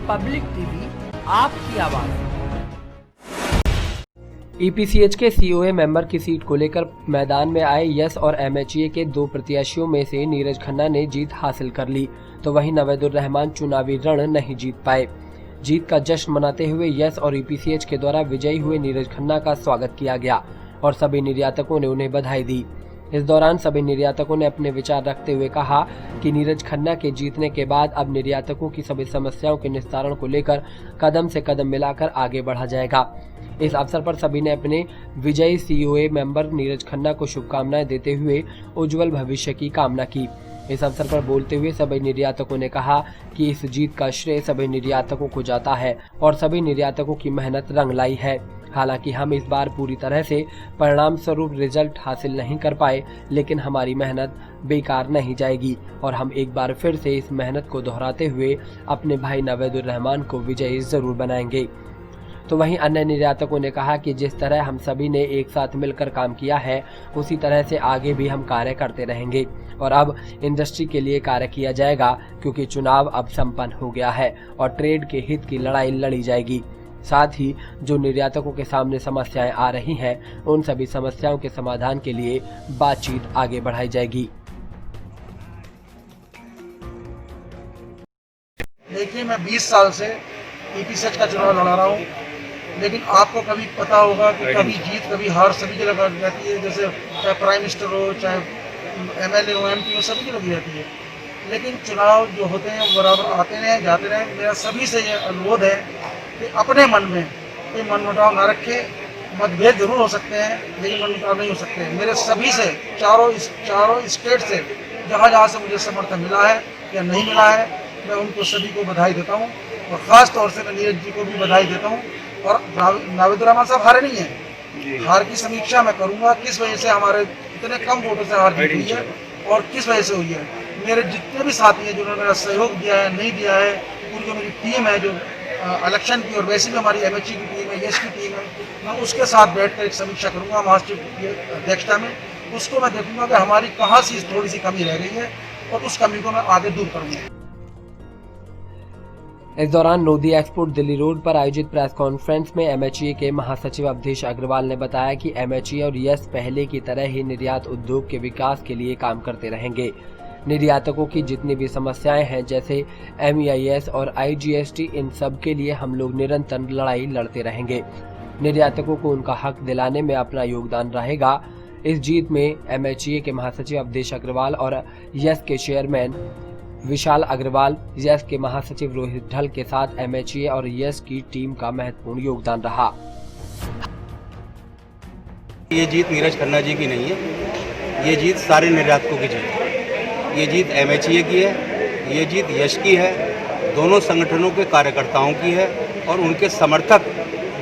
Public TV, आपकी आवाज। EPCH के सीओए मेंबर की सीट को लेकर मैदान में आए यस और एमएचए के दो प्रत्याशियों में से नीरज खन्ना ने जीत हासिल कर ली, तो वहीं नवेदुर रहमान चुनावी रण नहीं जीत पाए। जीत का जश्न मनाते हुए यस और ईपीसीएच के द्वारा विजयी हुए नीरज खन्ना का स्वागत किया गया और सभी निर्यातकों ने उन्हें बधाई दी। इस दौरान सभी निर्यातकों ने अपने विचार रखते हुए कहा कि नीरज खन्ना के जीतने के बाद अब निर्यातकों की सभी समस्याओं के निस्तारण को लेकर कदम से कदम मिलाकर आगे बढ़ा जाएगा। इस अवसर पर सभी ने अपने विजयी सीओए मेंबर नीरज खन्ना को शुभकामनाएं देते हुए उज्जवल भविष्य की कामना की। इस अवसर पर बोलते हुए सभी निर्यातकों ने कहा कि इस जीत का श्रेय सभी निर्यातकों को जाता है और सभी निर्यातकों की मेहनत रंग लाई है। हालांकि हम इस बार पूरी तरह से परिणाम स्वरूप रिजल्ट हासिल नहीं कर पाए, लेकिन हमारी मेहनत बेकार नहीं जाएगी और हम एक बार फिर से इस मेहनत को दोहराते हुए अपने भाई नवेदुर रहमान को विजयी जरूर बनाएंगे। तो वहीं अन्य निर्यातकों ने कहा कि जिस तरह हम सभी ने एक साथ मिलकर काम किया है, उसी तरह से आगे भी हम कार्य करते रहेंगे और अब इंडस्ट्री के लिए कार्य किया जाएगा, क्योंकि चुनाव अब संपन्न हो गया है और ट्रेड के हित की लड़ाई लड़ी जाएगी। साथ ही जो निर्यातकों के सामने समस्याएं आ रही हैं, उन सभी समस्याओं के समाधान के लिए बातचीत आगे बढ़ाई जाएगी। देखिए, मैं 20 साल से ईपीसीएच का चुनाव लड़ा रहा हूँ, लेकिन आपको कभी पता होगा कि कभी जीत कभी हार सभी की लगी रहती है। जैसे चाहे प्राइम मिनिस्टर हो, चाहे एमएलए हो, एमपी हो, सभी की लगी रहती है। लेकिन चुनाव जो होते हैं वो बराबर आते रहें जाते रहें। मेरा सभी से ये अनुरोध है कि अपने मन में कोई मनमुटाव ना रखे। मतभेद जरूर हो सकते हैं, लेकिन मनमुटाव नहीं हो सकते। मेरे सभी से चारों स्टेट से जहाँ से मुझे समर्थन मिला है या नहीं मिला है, मैं उनको सभी को बधाई देता हूँ और ख़ास तौर से मैं नीरज जी को भी बधाई देता हूँ। और नवेदुर रहमान साहब हारे नहीं हैं। हार की समीक्षा मैं करूँगा, किस वजह से हमारे इतने कम वोटों से हार जीत हुई है और किस वजह से हुई है। मेरे जितने भी साथी हैं जिन्होंने मेरा सहयोग दिया है, नहीं दिया है, पूरी जो मेरी टीम है जो इलेक्शन की और वैसे भी हमारी एमएचए की टीम है, यस की टीम है, मैं उसके साथ बैठकर एक समीक्षा करूँगा महाराष्ट्र की अध्यक्षता में। उसको मैं देखूँगा कि हमारी कहाँ से थोड़ी सी कमी रह गई है और उस कमी को मैं आगे दूर करूँगा। इस दौरान नोदी एक्सपोर्ट दिल्ली रोड पर आयोजित प्रेस कॉन्फ्रेंस में एमएचए के महासचिव अवधेश अग्रवाल ने बताया कि एमएचए और यस पहले की तरह ही निर्यात उद्योग के विकास के लिए काम करते रहेंगे। निर्यातकों की जितनी भी समस्याएं हैं, जैसे MEIS और IGST, इन सब के लिए हम लोग निरंतर लड़ाई लड़ते रहेंगे। निर्यातकों को उनका हक दिलाने में अपना योगदान रहेगा। इस जीत में एमएचए के महासचिव अवधेश अग्रवाल और यस के चेयरमैन विशाल अग्रवाल, यस के महासचिव रोहित ढल के साथ एमएचए और यस की टीम का महत्वपूर्ण योगदान रहा। ये जीत नीरज खन्ना जी की नहीं है, ये जीत सारे निर्यातकों की जीत है। ये जीत एमएचए की है, ये जीत यस की है, दोनों संगठनों के कार्यकर्ताओं की है और उनके समर्थक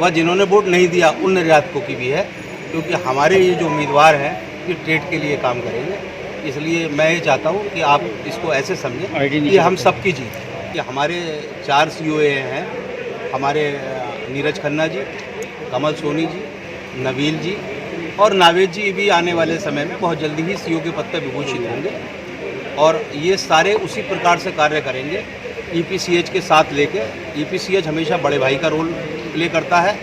व जिन्होंने वोट नहीं दिया उन निर्यातकों की भी है, क्योंकि हमारे ये जो उम्मीदवार हैं ये ट्रेड के लिए काम करेंगे। इसलिए मैं ये चाहता हूँ कि आप इसको ऐसे समझें कि हम सबकी जीत है। कि हमारे 4 सीओए हैं, हमारे नीरज खन्ना जी, कमल सोनी जी, नवील जी और नावेद जी भी आने वाले समय में बहुत जल्दी ही सीओ के पद पर विभूषित होंगे और ये सारे उसी प्रकार से कार्य करेंगे ईपीसीएच के साथ लेके। ईपीसीएच हमेशा बड़े भाई का रोल प्ले करता है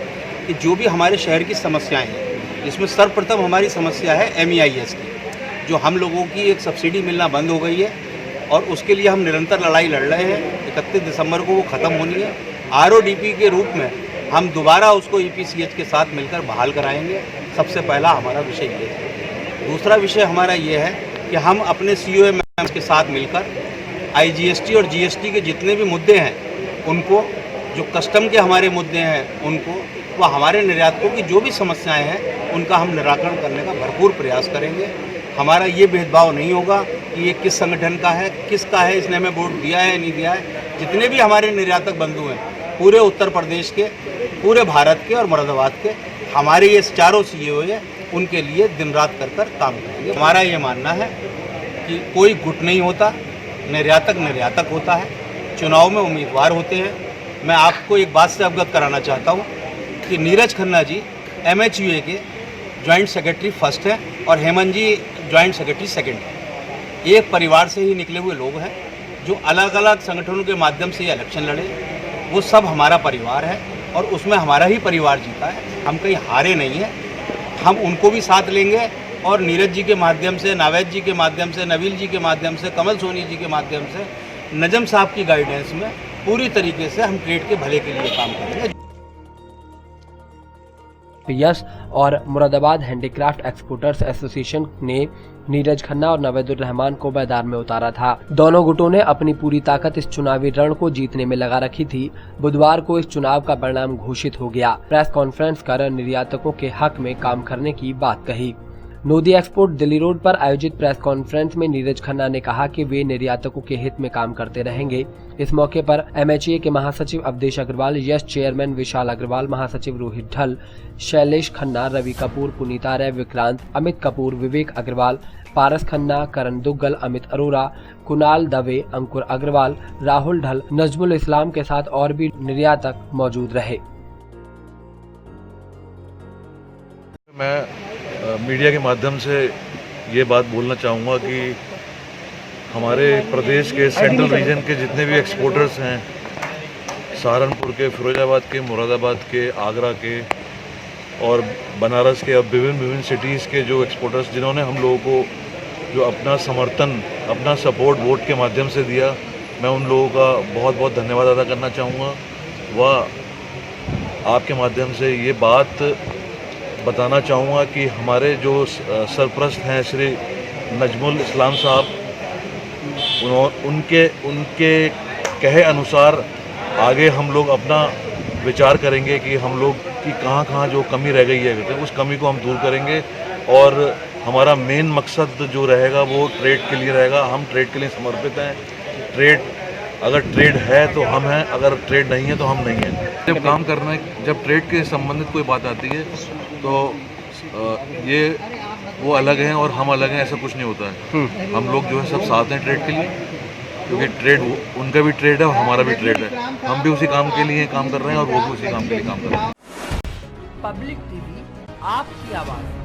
कि जो भी हमारे शहर की समस्याएँ हैं, इसमें सर्वप्रथम हमारी समस्या है MEIS की, जो हम लोगों की एक सब्सिडी मिलना बंद हो गई है और उसके लिए हम निरंतर लड़ाई लड़ रहे हैं। 31 दिसंबर को वो ख़त्म होनी है। RODP के रूप में हम दोबारा उसको ईपीसीएच के साथ मिलकर बहाल कराएंगे। सबसे पहला हमारा विषय ये है। दूसरा विषय हमारा ये है कि हम अपने सीओए मेंबर्स के साथ मिलकर IGST और GST के जितने भी मुद्दे हैं उनको, जो कस्टम के हमारे मुद्दे हैं उनको, व हमारे निर्यातकों की जो भी समस्याएँ हैं उनका हम निराकरण करने का भरपूर प्रयास करेंगे। हमारा ये भेदभाव नहीं होगा कि ये किस संगठन का है, किसका है, इसने हमें वोट दिया है नहीं दिया है। जितने भी हमारे निर्यातक बंधु हैं पूरे उत्तर प्रदेश के, पूरे भारत के और मुरादाबाद के, हमारे ये चारों सीईओ हैं, उनके लिए दिन रात कर काम करेंगे। हमारा ये मानना है कि कोई गुट नहीं होता, निर्यातक होता है। चुनाव में उम्मीदवार होते हैं। मैं आपको एक बात से अवगत कराना चाहता हूँ कि नीरज खन्ना जी MHUA के जॉइंट सेक्रेटरी फर्स्ट है और हेमंत जी जॉइंट सेक्रेटरी सेकंड है। एक परिवार से ही निकले हुए लोग हैं जो अलग अलग संगठनों के माध्यम से ये इलेक्शन लड़े। वो सब हमारा परिवार है और उसमें हमारा ही परिवार जीता है। हम कहीं हारे नहीं हैं, हम उनको भी साथ लेंगे और नीरज जी के माध्यम से, नावेद जी के माध्यम से, नवील जी के माध्यम से, कमल सोनी जी के माध्यम से, नजम साहब की गाइडेंस में पूरी तरीके से हम ट्रेड के भले के लिए काम करेंगे। यश और मुरादाबाद हैंडीक्राफ्ट एक्सपोर्टर्स एसोसिएशन ने नीरज खन्ना और नवेदुर रहमान को मैदान में उतारा था। दोनों गुटों ने अपनी पूरी ताकत इस चुनावी रण को जीतने में लगा रखी थी। बुधवार को इस चुनाव का परिणाम घोषित हो गया। प्रेस कॉन्फ्रेंस कर निर्यातकों के हक में काम करने की बात कही। नोदी एक्सपोर्ट दिल्ली रोड पर आयोजित प्रेस कॉन्फ्रेंस में नीरज खन्ना ने कहा कि वे निर्यातकों के हित में काम करते रहेंगे। इस मौके पर एमएचए के महासचिव अवधेश अग्रवाल, यश चेयरमैन विशाल अग्रवाल, महासचिव रोहित ढल, शैलेश खन्ना, रवि कपूर, पुनीता राय, विक्रांत, अमित कपूर, विवेक अग्रवाल, पारस खन्ना, करण दुग्गल, अमित अरोरा, कुणाल दवे, अंकुर अग्रवाल, राहुल ढल, नजमुल इस्लाम के साथ और भी निर्यातक मौजूद रहे। मैं मीडिया के माध्यम से ये बात बोलना चाहूँगा कि हमारे प्रदेश के सेंट्रल रीजन के जितने भी एक्सपोर्टर्स हैं, सहारनपुर के, फिरोजाबाद के, मुरादाबाद के, आगरा के और बनारस के, अब विभिन्न सिटीज़ के जो एक्सपोर्टर्स जिन्होंने हम लोगों को जो अपना समर्थन, अपना सपोर्ट वोट के माध्यम से दिया, मैं उन लोगों का बहुत बहुत धन्यवाद अदा करना चाहूँगा। वह आपके माध्यम से ये बात बताना चाहूँगा कि हमारे जो सरप्रस्त हैं श्री नजमुल इस्लाम साहब, उनके कहे अनुसार आगे हम लोग अपना विचार करेंगे कि हम लोग की कहाँ जो कमी रह गई है, उस कमी को हम दूर करेंगे और हमारा मेन मकसद जो रहेगा वो ट्रेड के लिए रहेगा। हम ट्रेड के लिए समर्पित हैं। अगर ट्रेड है तो हम हैं, अगर ट्रेड नहीं है तो हम नहीं हैं। जब काम करना है, जब ट्रेड के संबंधित कोई बात आती है तो ये वो अलग हैं और हम अलग हैं, ऐसा कुछ नहीं होता है। हम लोग जो है सब साथ हैं ट्रेड के लिए, क्योंकि ट्रेड उनका भी ट्रेड है और हमारा भी ट्रेड है। हम भी उसी काम के लिए काम कर रहे हैं और वो भी उसी काम के लिए काम कर रहे हैं। पब्लिक टीवी, आपकी आवाज़।